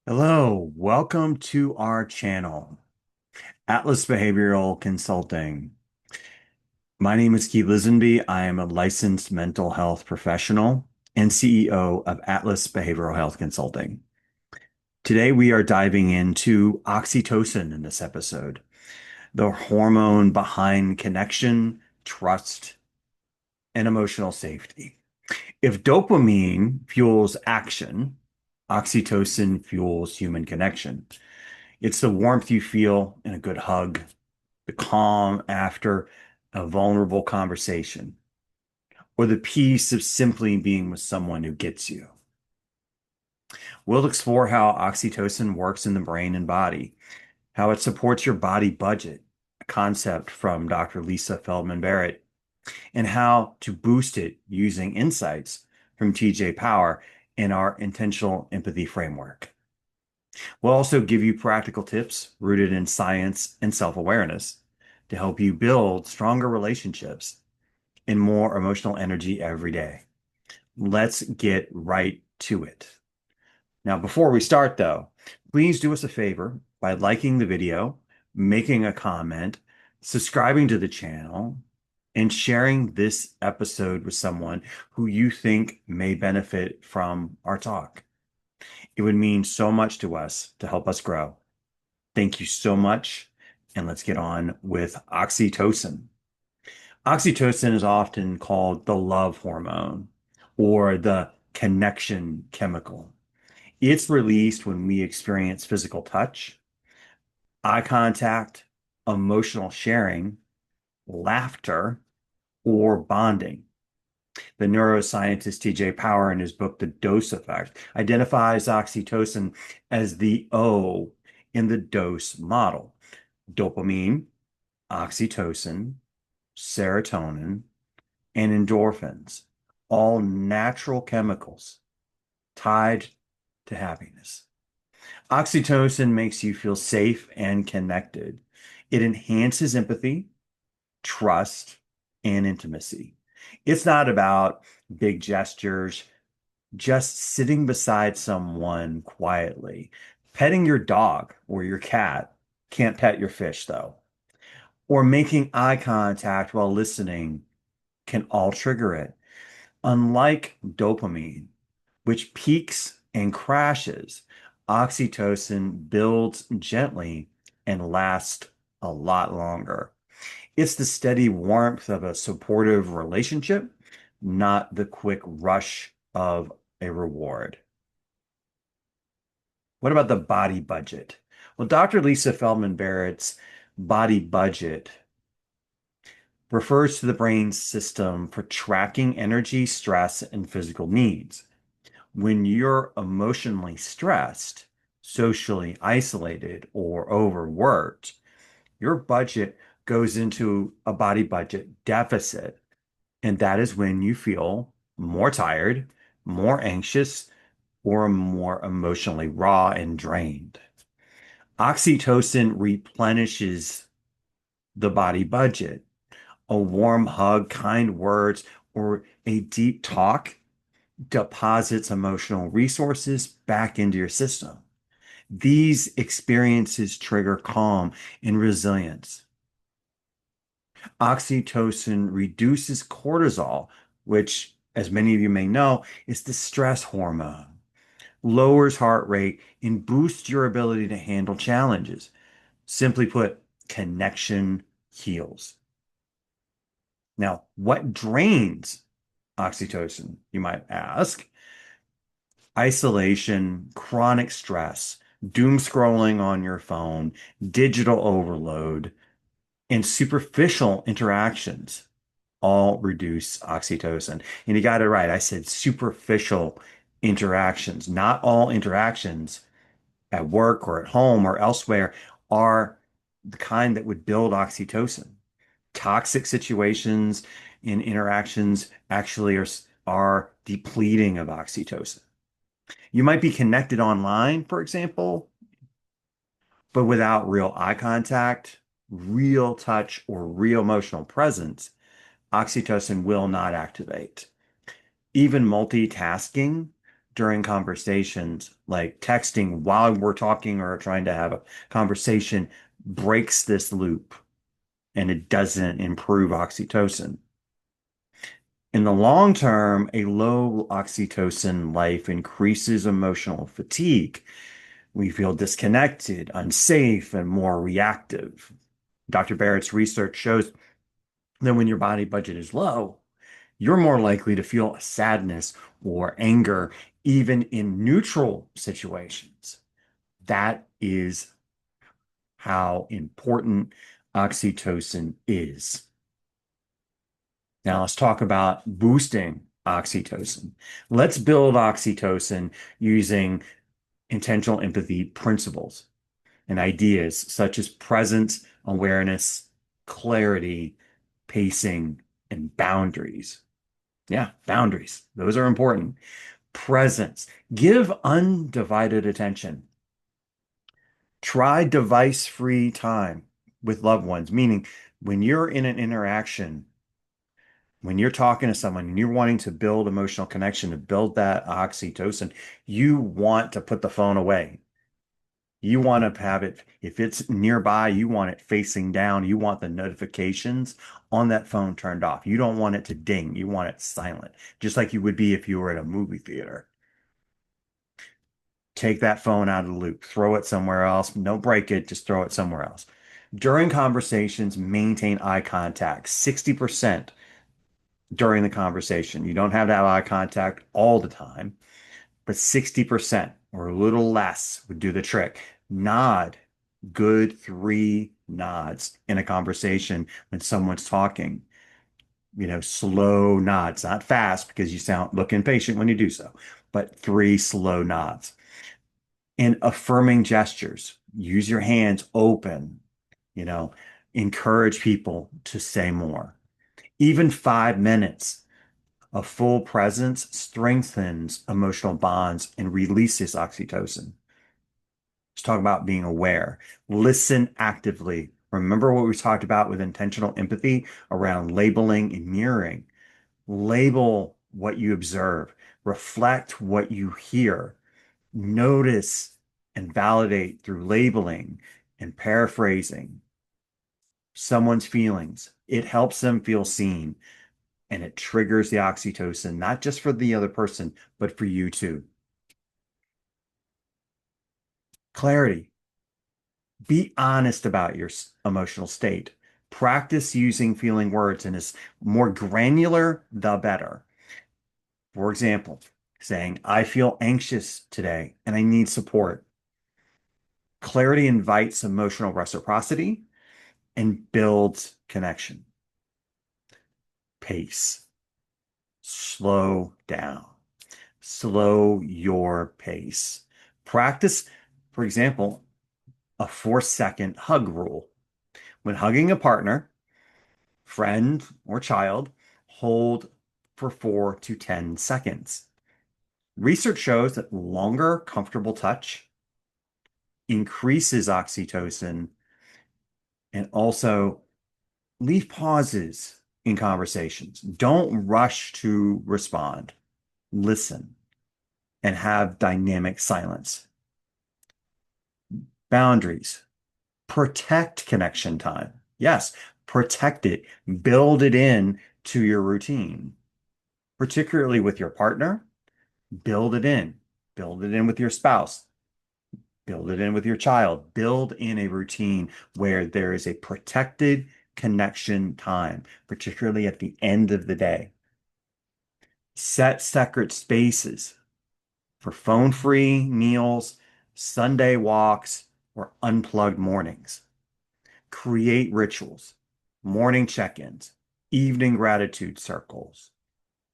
Hello, welcome to our channel, Atlas Behavioral Consulting. My name is Keith Lisenby. I am a licensed mental health professional and CEO of Atlas Behavioral Health Consulting. Today, we are diving into oxytocin in this episode, the hormone behind connection, trust, and emotional safety. If dopamine fuels action, oxytocin fuels human connection. It's the warmth you feel in a good hug, the calm after a vulnerable conversation, or the peace of simply being with someone who gets you. We'll explore how oxytocin works in the brain and body, how it supports your body budget, a concept from Dr. Lisa Feldman Barrett, and how to boost it using insights from TJ Power in our intentional empathy framework. We'll also give you practical tips rooted in science and self-awareness to help you build stronger relationships and more emotional energy every day. Let's get right to it. Now, before we start, though, please do us a favor by liking the video, making a comment, subscribing to the channel, and sharing this episode with someone who you think may benefit from our talk. It would mean so much to us to help us grow. Thank you so much. And let's get on with oxytocin. Oxytocin is often called the love hormone or the connection chemical. It's released when we experience physical touch, eye contact, emotional sharing, laughter, or bonding. The neuroscientist TJ Power, in his book, The Dose Effect, identifies oxytocin as the O in the dose model. Dopamine, oxytocin, serotonin, and endorphins, all natural chemicals tied to happiness. Oxytocin makes you feel safe and connected. It enhances empathy, trust, and intimacy. It's not about big gestures, just sitting beside someone quietly. Petting your dog or your cat, can't pet your fish though, or making eye contact while listening can all trigger it. Unlike dopamine, which peaks and crashes, oxytocin builds gently and lasts a lot longer. It's the steady warmth of a supportive relationship, not the quick rush of a reward. What about the body budget? Well, Dr. Lisa Feldman Barrett's body budget refers to the brain's system for tracking energy, stress, and physical needs. When you're emotionally stressed, socially isolated, or overworked, your budget goes into a body budget deficit. And that is when you feel more tired, more anxious, or more emotionally raw and drained. Oxytocin replenishes the body budget. A warm hug, kind words, or a deep talk deposits emotional resources back into your system. These experiences trigger calm and resilience. Oxytocin reduces cortisol, which, as many of you may know, is the stress hormone, lowers heart rate, and boosts your ability to handle challenges. Simply put, connection heals. Now, what drains oxytocin, you might ask? Isolation, chronic stress, doom scrolling on your phone, digital overload, and superficial interactions all reduce oxytocin. And you got it right. I said superficial interactions. Not all interactions at work or at home or elsewhere are the kind that would build oxytocin. Toxic situations and interactions actually are depleting of oxytocin. You might be connected online, for example, but without real eye contact, real touch, or real emotional presence, oxytocin will not activate. Even multitasking during conversations, like texting while we're talking or trying to have a conversation, breaks this loop and it doesn't improve oxytocin. In the long term, a low oxytocin life increases emotional fatigue. We feel disconnected, unsafe, and more reactive. Dr. Barrett's research shows that when your body budget is low, you're more likely to feel sadness or anger, even in neutral situations. That is how important oxytocin is. Now, let's talk about boosting oxytocin. Let's build oxytocin using intentional empathy principles and ideas such as presence, awareness, clarity, pacing, and boundaries. Yeah, boundaries. Those are important. Presence. Give undivided attention. Try device-free time with loved ones, meaning when you're in an interaction, when you're talking to someone and you're wanting to build emotional connection, to build that oxytocin, you want to put the phone away. You want to have it, if it's nearby, you want it facing down. You want the notifications on that phone turned off. You don't want it to ding. You want it silent, just like you would be if you were at a movie theater. Take that phone out of the loop, throw it somewhere else. Don't break it, just throw it somewhere else. During conversations, maintain eye contact 60% during the conversation. You don't have to have eye contact all the time, but 60% or a little less would do the trick. Nod, good 3 nods in a conversation when someone's talking. Slow nods, not fast because you look impatient when you do so, but 3 slow nods. And affirming gestures. Use your hands open, you know, encourage people to say more. Even 5 minutes of full presence strengthens emotional bonds and releases oxytocin. Let's talk about being aware. Listen actively. Remember what we talked about with intentional empathy around labeling and mirroring. Label what you observe, reflect what you hear, notice and validate through labeling and paraphrasing someone's feelings. It helps them feel seen and it triggers the oxytocin, not just for the other person, but for you too. Clarity. Be honest about your emotional state. Practice using feeling words, and as more granular, the better. For example, saying, I feel anxious today and I need support. Clarity invites emotional reciprocity and builds connection. Pace. Slow down. Slow your pace. Practice, for example, a 4-second hug rule. When hugging a partner, friend, or child, hold for 4 to 10 seconds. Research shows that longer, comfortable touch increases oxytocin and also leave pauses in conversations. Don't rush to respond. Listen and have dynamic silence. Boundaries. Protect connection time. Yes, protect it. Build it in to your routine, particularly with your partner. Build it in. Build it in with your spouse. Build it in with your child. Build in a routine where there is a protected connection time, particularly at the end of the day. Set separate spaces for phone-free meals, Sunday walks, or unplugged mornings. Create rituals, morning check-ins, evening gratitude circles,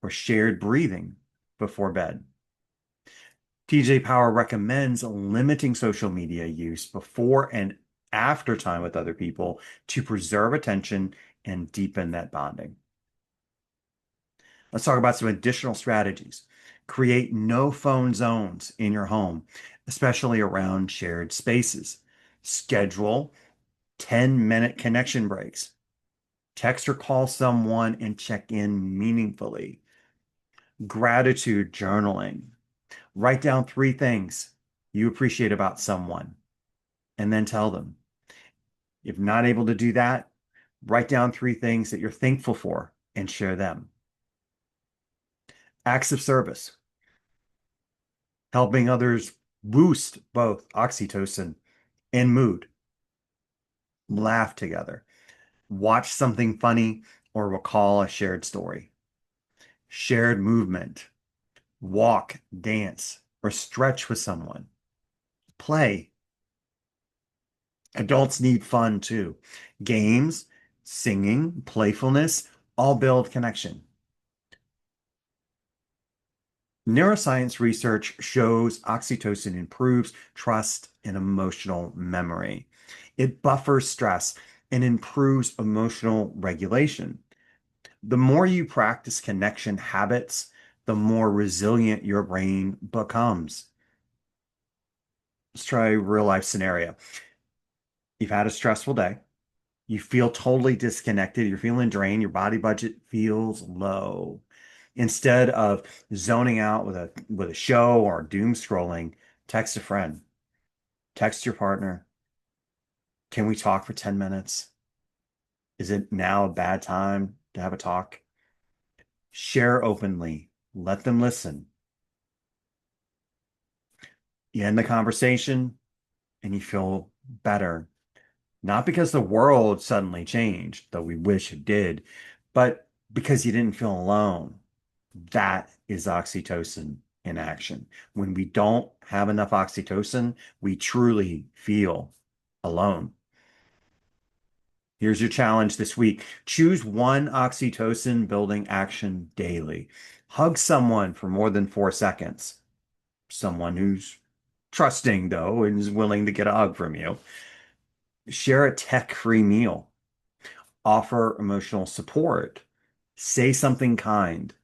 or shared breathing before bed. TJ Power recommends limiting social media use before and after time with other people to preserve attention and deepen that bonding. Let's talk about some additional strategies. Create no phone zones in your home, especially around shared spaces. Schedule 10-minute connection breaks. Text or call someone and check in meaningfully. Gratitude journaling. Write down three things you appreciate about someone and then tell them. If not able to do that, write down three things that you're thankful for and share them. Acts of service, helping others boost both oxytocin and mood. Laugh together, watch something funny, or recall a shared story. Shared movement, walk, dance, or stretch with someone. Play. Adults need fun too. Games, singing, playfulness all build connection. Neuroscience research shows oxytocin improves trust and emotional memory. It buffers stress and improves emotional regulation. The more you practice connection habits, the more resilient your brain becomes. Let's try a real life scenario. You've had a stressful day. You feel totally disconnected. You're feeling drained. Your body budget feels low. Instead of zoning out with a show or doom scrolling, text a friend, text your partner. Can we talk for 10 minutes? Is it now a bad time to have a talk? Share openly. Let them listen. You end the conversation and you feel better. Not because the world suddenly changed, though we wish it did, but because you didn't feel alone. That is oxytocin in action. When we don't have enough oxytocin, we truly feel alone. Here's your challenge this week. Choose one oxytocin building action daily. Hug someone for more than 4 seconds. Someone who's trusting, though, and is willing to get a hug from you. Share a tech-free meal. Offer emotional support. Say something kind.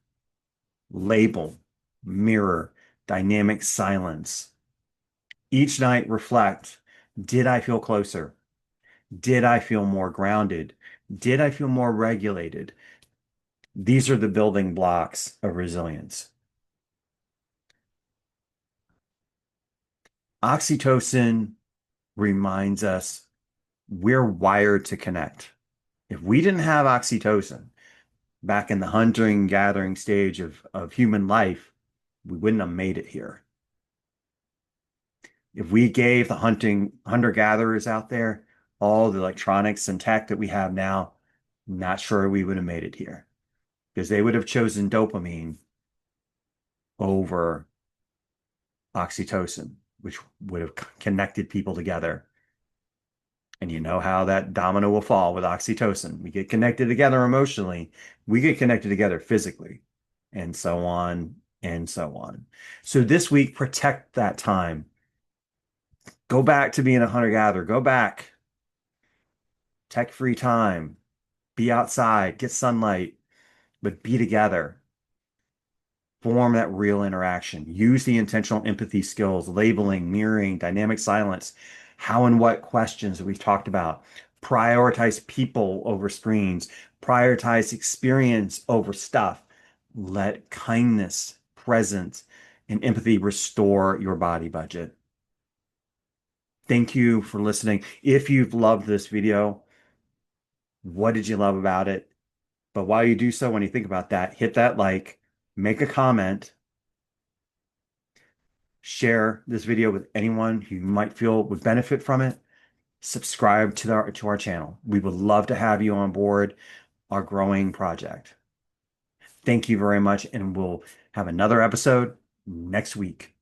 Label, mirror, dynamic silence. Each night reflect, did I feel closer? Did I feel more grounded? Did I feel more regulated? These are the building blocks of resilience. Oxytocin reminds us we're wired to connect. If we didn't have oxytocin back in the hunting gathering stage of human life, we wouldn't have made it here. If we gave the hunter-gatherers out there all the electronics and tech that we have now, I'm not sure we would have made it here because they would have chosen dopamine over oxytocin, which would have connected people together. And you know how that domino will fall with oxytocin. We get connected together emotionally, we get connected together physically, and so on and so on. So this week, protect that time. Go back to being a hunter-gatherer. Go back. Tech-free time. Be outside, get sunlight, but be together. Form that real interaction. Use the intentional empathy skills, labeling, mirroring, dynamic silence, how and what questions that we've talked about. Prioritize people over screens. Prioritize experience over stuff. Let kindness, presence, and empathy restore your body budget. Thank you for listening. If you've loved this video, what did you love about it? But while you do so, when you think about that, hit that like, make a comment, share this video with anyone who you might feel would benefit from it. Subscribe to our channel. We would love to have you on board our growing project. Thank you very much, and we'll have another episode next week.